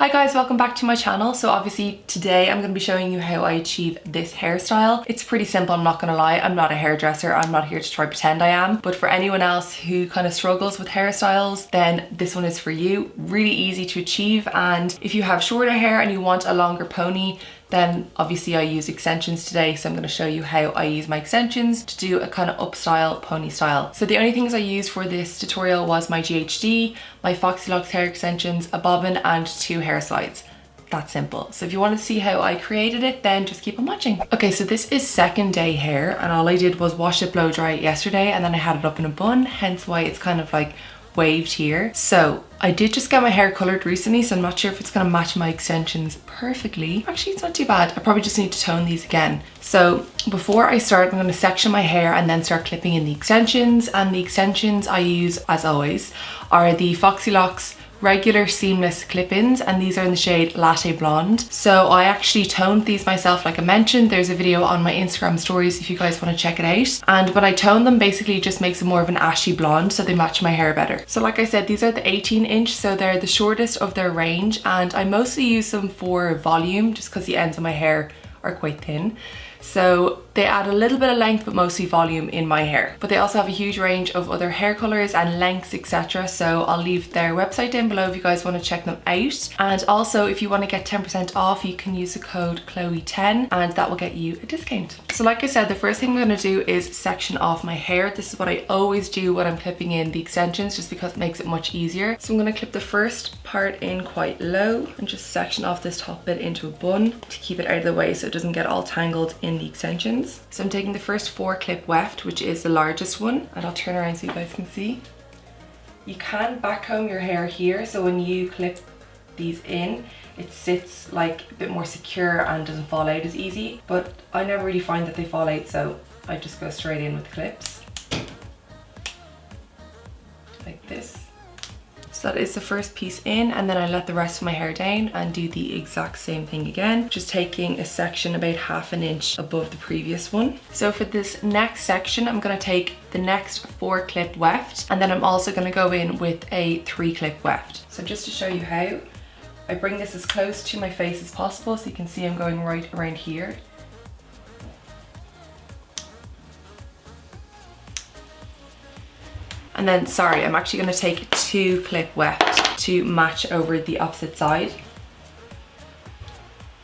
Hi guys, welcome back to my channel. So obviously today I'm going to be showing you how I achieve this hairstyle. It's pretty simple, I'm not going to lie. I'm not a hairdresser. I'm not here to try pretend I am. But for anyone else who kind of struggles with hairstyles, then this one is for you. Really easy to achieve. And if you have shorter hair and you want a longer pony, then obviously I use extensions today, so I'm going to show you how I use my extensions to do a kind of up style, pony style. So the only things I used for this tutorial was my GHD, my Foxylocks hair extensions, a bobbin and 2 hair slides. That simple. So if you want to see how I created it, then just keep on watching. Okay, so this is second day hair, and all I did was wash it, blow dry it yesterday, and then I had it up in a bun, hence why it's kind of like waved here. So I did just get my hair colored recently, so I'm not sure if it's gonna match my extensions perfectly. Actually, it's not too bad. I probably just need to tone these again. So before I start, I'm gonna section my hair and then start clipping in the extensions. And the extensions I use, as always, are the Foxylocks regular seamless clip-ins, and these are in the shade Latte Blonde. So I actually toned these myself, like I mentioned. There's a video on my Instagram stories if you guys want to check it out. And when I tone them, basically it just makes it more of an ashy blonde, so they match my hair better. So like I said, these are the 18-inch, so they're the shortest of their range, and I mostly use them for volume just because the ends of my hair are quite thin. So they add a little bit of length, but mostly volume in my hair. But they also have a huge range of other hair colors and lengths, etc. So I'll leave their website down below if you guys want to check them out. And also, if you want to get 10% off, you can use the code Chloe10 and that will get you a discount. So like I said, the first thing I'm going to do is section off my hair. This is what I always do when I'm clipping in the extensions, just because it makes it much easier. So I'm going to clip the first part in quite low and just section off this top bit into a bun to keep it out of the way so it doesn't get all tangled in the extensions. So I'm taking the first 4 clip weft, which is the largest one, and I'll turn around so you guys can see. You can back comb your hair here, so when you clip these in, it sits like a bit more secure and doesn't fall out as easy, but I never really find that they fall out, so I just go straight in with the clips like this. So that is the first piece in, and then I let the rest of my hair down and do the exact same thing again, just taking a section about ½ an inch above the previous one. So for this next section, I'm going to take the next 4 clip weft, and then I'm also going to go in with a 3 clip weft. So just to show you how, I bring this as close to my face as possible, so you can see I'm going right around here. And then, sorry, I'm actually going to take 2 clip weft to match over the opposite side.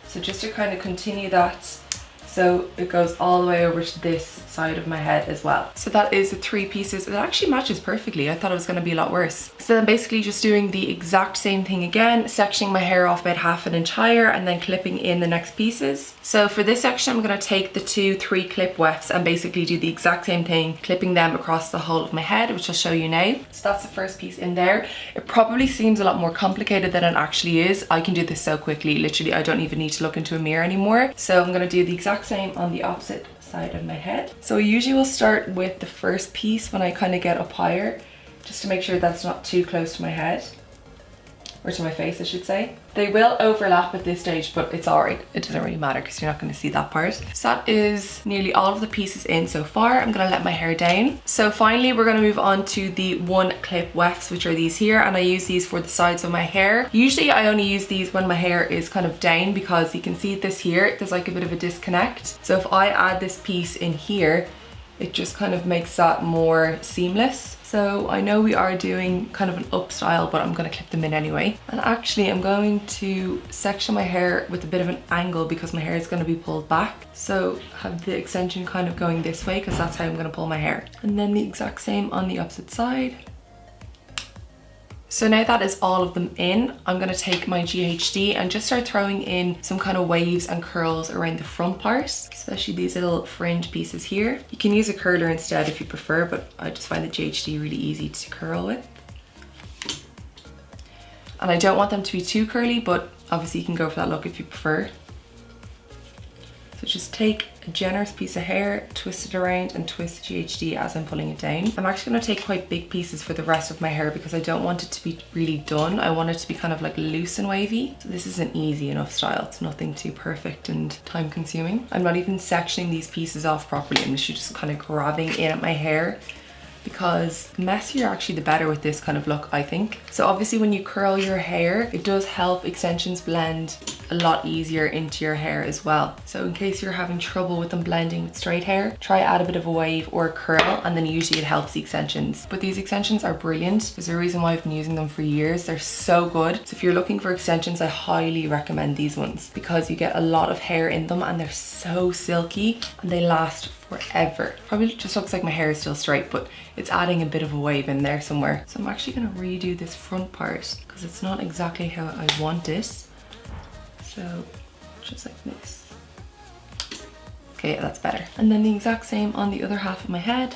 So just to kind of continue that, so it goes all the way over to this side of my head as well. So that is the 3 pieces. It actually matches perfectly. I thought it was going to be a lot worse. So then basically just doing the exact same thing again, sectioning my hair off about ½ an inch higher and then clipping in the next pieces. So for this section, I'm going to take the 2 3 clip wefts and basically do the exact same thing, clipping them across the whole of my head, which I'll show you now. So that's the first piece in there. It probably seems a lot more complicated than it actually is. I can do this so quickly. Literally, I don't even need to look into a mirror anymore. So I'm going to do the exact same on the opposite side of my head. So I usually will start with the first piece when I kind of get up higher, just to make sure that's not too close to my head, or to my face I should say. They will overlap at this stage, but it's alright, it doesn't really matter because you're not going to see that part. So that is nearly all of the pieces in so far. I'm going to let my hair down. So finally we're going to move on to the 1 clip wefts, which are these here, and I use these for the sides of my hair. Usually I only use these when my hair is kind of down, because you can see this here, there's like a bit of a disconnect. So if I add this piece in here, it just kind of makes that more seamless. So I know we are doing kind of an up style, but I'm going to clip them in anyway. And actually I'm going to section my hair with a bit of an angle because my hair is going to be pulled back. So have the extension kind of going this way because that's how I'm going to pull my hair. And then the exact same on the opposite side. So now that is all of them in, I'm going to take my GHD and just start throwing in some kind of waves and curls around the front part, especially these little fringe pieces here. You can use a curler instead if you prefer, but I just find the GHD really easy to curl with. And I don't want them to be too curly, but obviously you can go for that look if you prefer. So just take a generous piece of hair, twist it around and twist the GHD as I'm pulling it down. I'm actually going to take quite big pieces for the rest of my hair because I don't want it to be really done. I want it to be kind of like loose and wavy. So this is an easy enough style. It's nothing too perfect and time consuming. I'm not even sectioning these pieces off properly. I'm literally just kind of grabbing in at my hair because the messier actually the better with this kind of look, I think. So obviously when you curl your hair, it does help extensions blend a lot easier into your hair as well. So in case you're having trouble with them blending with straight hair, try add a bit of a wave or a curl, and then usually it helps the extensions. But these extensions are brilliant. There's a reason why I've been using them for years. They're so good. So if you're looking for extensions, I highly recommend these ones because you get a lot of hair in them and they're so silky and they last forever. Probably just looks like my hair is still straight, but it's adding a bit of a wave in there somewhere. So I'm actually gonna redo this front part because it's not exactly how I want it. So just like this. Okay, that's better. And then the exact same on the other half of my head.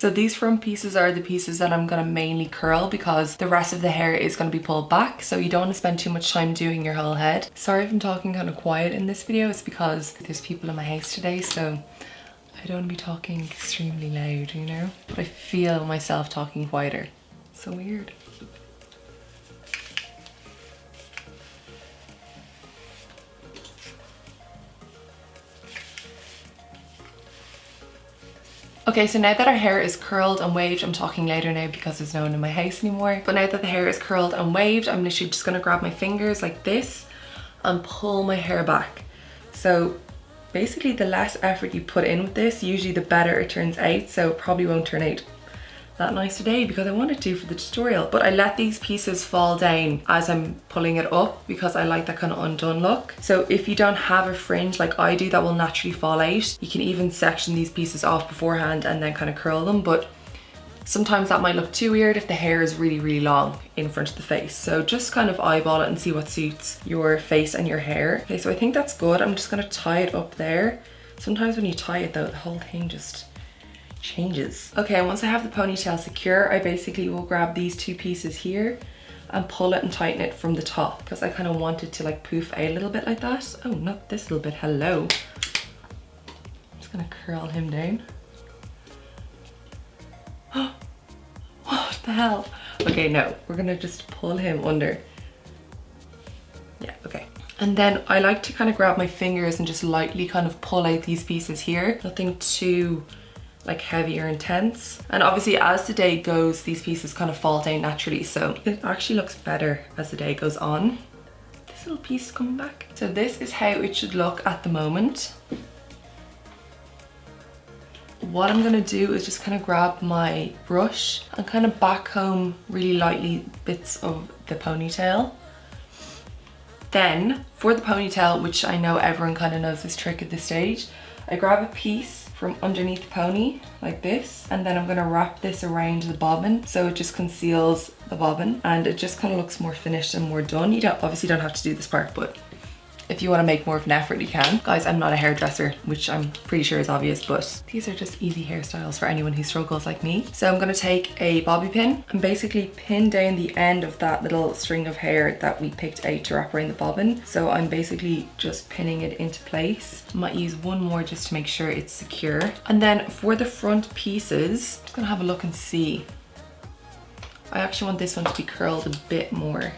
So these front pieces are the pieces that I'm gonna mainly curl because the rest of the hair is gonna be pulled back, so you don't wanna spend too much time doing your whole head. Sorry if I'm talking kind of quiet in this video, it's because there's people in my house today, so I don't wanna be talking extremely loud, you know? But I feel myself talking quieter. So weird. Okay, so now that our hair is curled and waved, I'm talking louder now because there's no one in my house anymore. But now that the hair is curled and waved, I'm literally just gonna grab my fingers like this and pull my hair back. So basically the less effort you put in with this, usually the better it turns out. So it probably won't turn out that nice today because I wanted to for the tutorial. But I let these pieces fall down as I'm pulling it up because I like that kind of undone look. So if you don't have a fringe like I do that will naturally fall out, you can even section these pieces off beforehand and then kind of curl them. But sometimes that might look too weird if the hair is really, really long in front of the face. So just kind of eyeball it and see what suits your face and your hair. Okay, so I think that's good. I'm just gonna tie it up there. Sometimes when you tie it though, the whole thing just changes. Okay, and once I have the ponytail secure, I basically will grab these two pieces here and pull it and tighten it from the top because I kind of want it to like poof out a little bit like that. Oh, not this little bit, hello. I'm just gonna curl him down. What the hell? Okay, no, we're gonna just pull him under. Yeah, okay. And then I like to kind of grab my fingers and just lightly kind of pull out these pieces here. Nothing too like heavy or intense. And obviously as the day goes, these pieces kind of fall down naturally. So it actually looks better as the day goes on. This little piece coming back. So this is how it should look at the moment. What I'm gonna do is just kind of grab my brush and kind of backcomb really lightly bits of the ponytail. Then for the ponytail, which I know everyone kind of knows this trick at this stage, I grab a piece from underneath the pony like this, and then I'm gonna wrap this around the bobbin so it just conceals the bobbin and it just kind of looks more finished and more done. You obviously don't have to do this part, but if you want to make more of an effort, you can. Guys, I'm not a hairdresser, which I'm pretty sure is obvious, but these are just easy hairstyles for anyone who struggles like me. So I'm gonna take a bobby pin and basically pin down the end of that little string of hair that we picked out to wrap around the bobbin. So I'm basically just pinning it into place. I might use one more just to make sure it's secure. And then for the front pieces, I'm just gonna have a look and see. I actually want this one to be curled a bit more.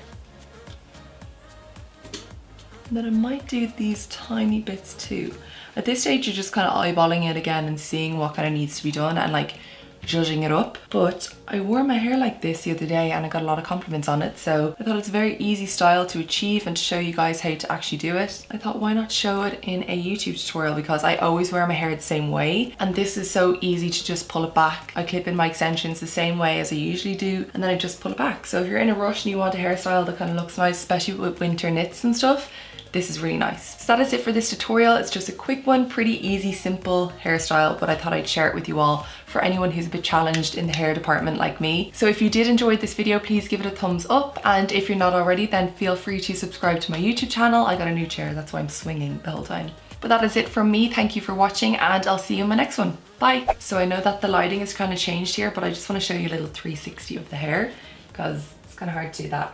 And then I might do these tiny bits too. At this stage, you're just kind of eyeballing it again and seeing what kind of needs to be done and like judging it up. But I wore my hair like this the other day and I got a lot of compliments on it. So I thought it's a very easy style to achieve and to show you guys how to actually do it. I thought, why not show it in a YouTube tutorial, because I always wear my hair the same way. And this is so easy to just pull it back. I clip in my extensions the same way as I usually do, and then I just pull it back. So if you're in a rush and you want a hairstyle that kind of looks nice, especially with winter knits and stuff, this is really nice. So that is it for this tutorial. It's just a quick one, pretty easy, simple hairstyle, but I thought I'd share it with you all for anyone who's a bit challenged in the hair department like me. So if you did enjoy this video, please give it a thumbs up. And if you're not already, then feel free to subscribe to my YouTube channel. I got a new chair, that's why I'm swinging the whole time. But that is it from me. Thank you for watching and I'll see you in my next one. Bye. So I know that the lighting is kind of changed here, but I just want to show you a little 360 of the hair because it's kind of hard to do that.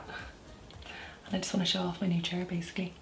And I just want to show off my new chair basically.